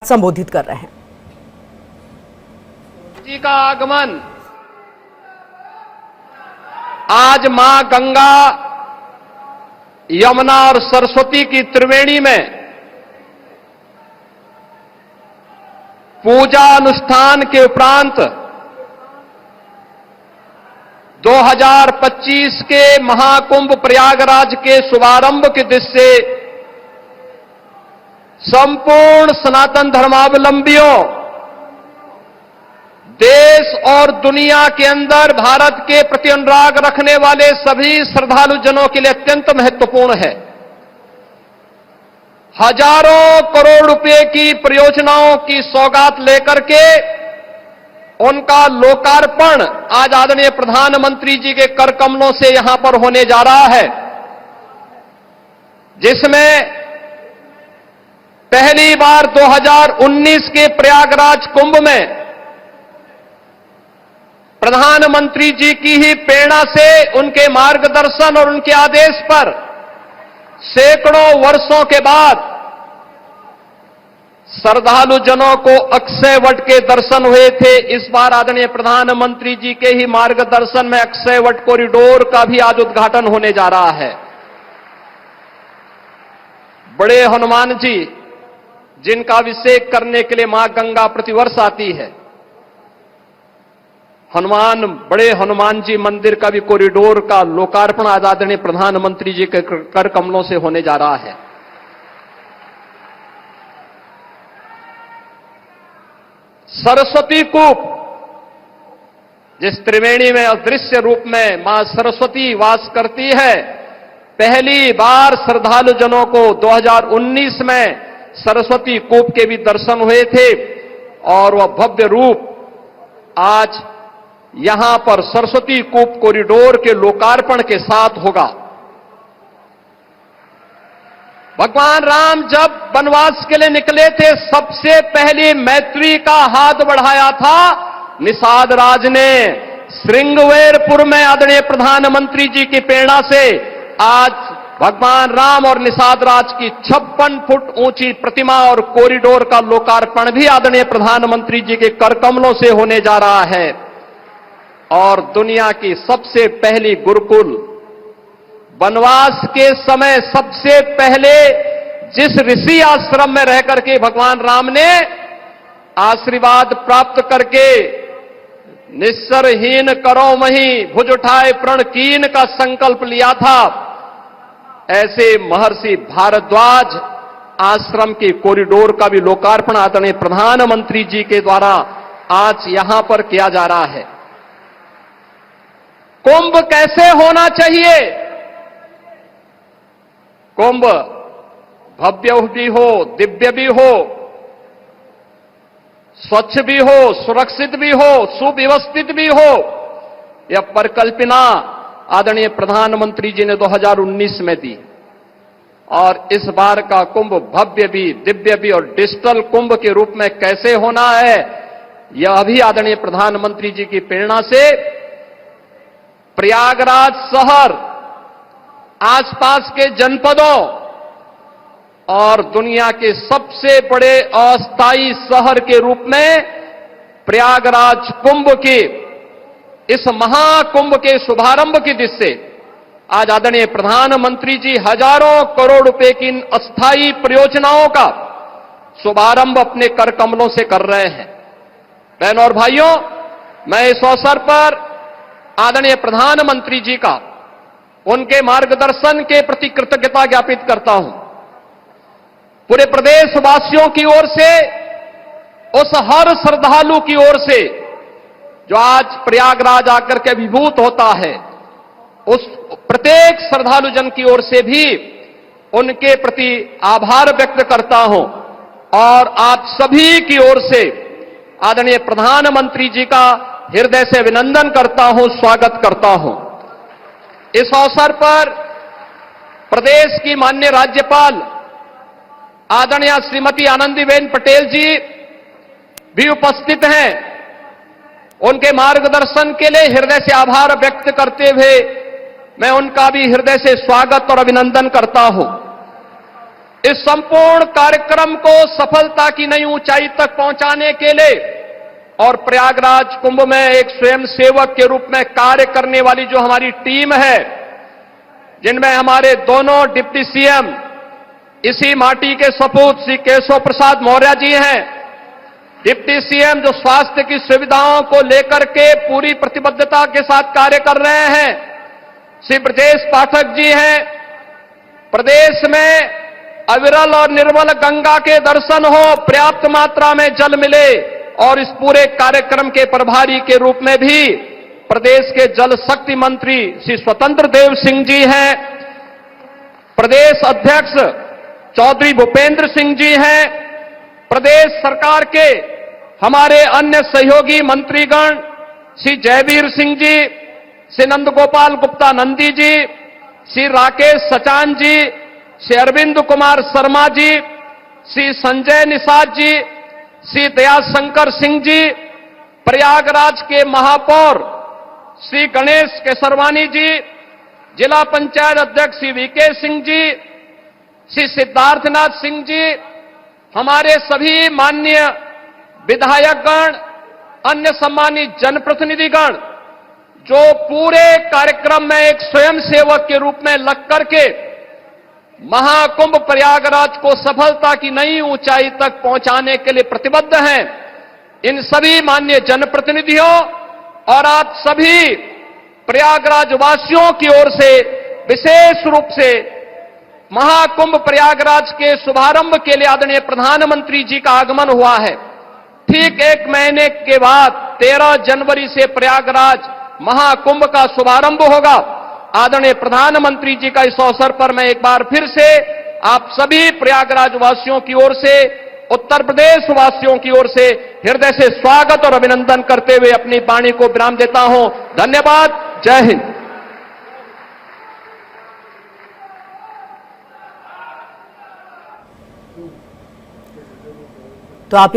संबोधित कर रहे हैं। जी का आगमन आज मां गंगा, यमुना और सरस्वती की त्रिवेणी में पूजा अनुष्ठान के उपरांत 2025 के महाकुंभ प्रयागराज के शुभारंभ की दृष्टि से संपूर्ण सनातन धर्मावलंबियों, देश और दुनिया के अंदर भारत के प्रति अनुराग रखने वाले सभी श्रद्धालु जनों के लिए अत्यंत महत्वपूर्ण है। हजारों करोड़ रुपए की परियोजनाओं की सौगात लेकर के उनका लोकार्पण आज आदरणीय प्रधानमंत्री जी के कर कमलों से यहां पर होने जा रहा है, जिसमें पहली बार 2019 के प्रयागराज कुंभ में प्रधानमंत्री जी की ही प्रेरणा से, उनके मार्गदर्शन और उनके आदेश पर सैकड़ों वर्षों के बाद श्रद्धालु जनों को अक्षय वट के दर्शन हुए थे। इस बार आदरणीय प्रधानमंत्री जी के ही मार्गदर्शन में अक्षय वट कॉरिडोर का भी आज उद्घाटन होने जा रहा है। बड़े हनुमान जी, जिनका अभिषेक करने के लिए मां गंगा प्रतिवर्ष आती है, बड़े हनुमान जी मंदिर का भी कॉरिडोर का लोकार्पण आज आदरणीय प्रधानमंत्री जी के कर कमलों से होने जा रहा है। सरस्वती कूप, जिस त्रिवेणी में अदृश्य रूप में मां सरस्वती वास करती है, पहली बार श्रद्धालु जनों को 2019 में सरस्वती कूप के भी दर्शन हुए थे और वह भव्य रूप आज यहां पर सरस्वती कूप कॉरिडोर के लोकार्पण के साथ होगा। भगवान राम जब वनवास के लिए निकले थे, सबसे पहली मैत्री का हाथ बढ़ाया था निषाद राज ने। श्रृंगवेरपुर में आदरणीय प्रधानमंत्री जी की प्रेरणा से आज भगवान राम और निषाद राज की 56 फुट ऊंची प्रतिमा और कॉरिडोर का लोकार्पण भी आदरणीय प्रधानमंत्री जी के कर कमलों से होने जा रहा है। और दुनिया की सबसे पहली गुरुकुल, वनवास के समय सबसे पहले जिस ऋषि आश्रम में रह करके भगवान राम ने आशीर्वाद प्राप्त करके निस्सरहीन करो मही भुज उठाए प्रण कीन का संकल्प लिया था, ऐसे महर्षि भारद्वाज आश्रम के कॉरिडोर का भी लोकार्पण आदरणीय प्रधानमंत्री जी के द्वारा आज यहां पर किया जा रहा है। कुंभ कैसे होना चाहिए? कुंभ भव्य भी हो, दिव्य भी हो, स्वच्छ भी हो, सुरक्षित भी हो, सुव्यवस्थित भी हो, यह परिकल्पना आदरणीय प्रधानमंत्री जी ने 2019 में दी। और इस बार का कुंभ भव्य भी, दिव्य भी और डिजिटल कुंभ के रूप में कैसे होना है, यह भी आदरणीय प्रधानमंत्री जी की प्रेरणा से प्रयागराज शहर, आसपास के जनपदों और दुनिया के सबसे बड़े अस्थायी शहर के रूप में प्रयागराज कुंभ के इस महाकुंभ के शुभारंभ की दृष्टि से आज आदरणीय प्रधानमंत्री जी हजारों करोड़ रुपए की इन अस्थायी परियोजनाओं का शुभारंभ अपने कर कमलों से कर रहे हैं। बहनों और भाइयों, मैं इस अवसर पर आदरणीय प्रधानमंत्री जी का, उनके मार्गदर्शन के प्रति कृतज्ञता ज्ञापित करता हूं। पूरे प्रदेशवासियों की ओर से, उस हर श्रद्धालु की ओर से जो आज प्रयागराज आकर के विभूत होता है, उस प्रत्येक श्रद्धालु जन की ओर से भी उनके प्रति आभार व्यक्त करता हूं और आप सभी की ओर से आदरणीय प्रधानमंत्री जी का हृदय से अभिनंदन करता हूं, स्वागत करता हूं। इस अवसर पर प्रदेश की माननीय राज्यपाल आदरणीय श्रीमती आनंदीबेन पटेल जी भी उपस्थित हैं। उनके मार्गदर्शन के लिए हृदय से आभार व्यक्त करते हुए मैं उनका भी हृदय से स्वागत और अभिनंदन करता हूं। इस संपूर्ण कार्यक्रम को सफलता की नई ऊंचाई तक पहुंचाने के लिए और प्रयागराज कुंभ में एक स्वयंसेवक के रूप में कार्य करने वाली जो हमारी टीम है, जिनमें हमारे दोनों डिप्टी सीएम इसी माटी के सपूत श्री केशव प्रसाद मौर्य जी हैं, डिप्टी सीएम जो स्वास्थ्य की सुविधाओं को लेकर के पूरी प्रतिबद्धता के साथ कार्य कर रहे हैं, श्री ब्रजेश पाठक जी हैं, प्रदेश में अविरल और निर्मल गंगा के दर्शन हो, पर्याप्त मात्रा में जल मिले, और इस पूरे कार्यक्रम के प्रभारी के रूप में भी प्रदेश के जल शक्ति मंत्री श्री स्वतंत्र देव सिंह जी हैं, प्रदेश अध्यक्ष चौधरी भूपेंद्र सिंह जी हैं, प्रदेश सरकार के हमारे अन्य सहयोगी मंत्रीगण श्री जयवीर सिंह जी, श्री नंदगोपाल गुप्ता नंदी जी, श्री राकेश सचान जी, श्री अरविंद कुमार शर्मा जी, श्री संजय निषाद जी, श्री दयाशंकर सिंह जी, प्रयागराज के महापौर श्री गणेश केसरवानी जी, जिला पंचायत अध्यक्ष श्री वीके सिंह जी, श्री सिद्धार्थनाथ सिंह जी, हमारे सभी माननीय विधायकगण, अन्य सम्मानित जनप्रतिनिधिगण, जो पूरे कार्यक्रम में एक स्वयंसेवक के रूप में लग करके महाकुंभ प्रयागराज को सफलता की नई ऊंचाई तक पहुंचाने के लिए प्रतिबद्ध हैं, इन सभी माननीय जनप्रतिनिधियों और आप सभी प्रयागराज वासियों की ओर से विशेष रूप से महाकुंभ प्रयागराज के शुभारंभ के लिए आदरणीय प्रधानमंत्री जी का आगमन हुआ है। ठीक एक महीने के बाद 13 जनवरी से प्रयागराज महाकुंभ का शुभारंभ होगा। आदरणीय प्रधानमंत्री जी का इस अवसर पर मैं एक बार फिर से आप सभी प्रयागराज वासियों की ओर से, उत्तर प्रदेश वासियों की ओर से हृदय से स्वागत और अभिनंदन करते हुए अपनी वाणी को विराम देता हूं। धन्यवाद। जय हिंद। तो आप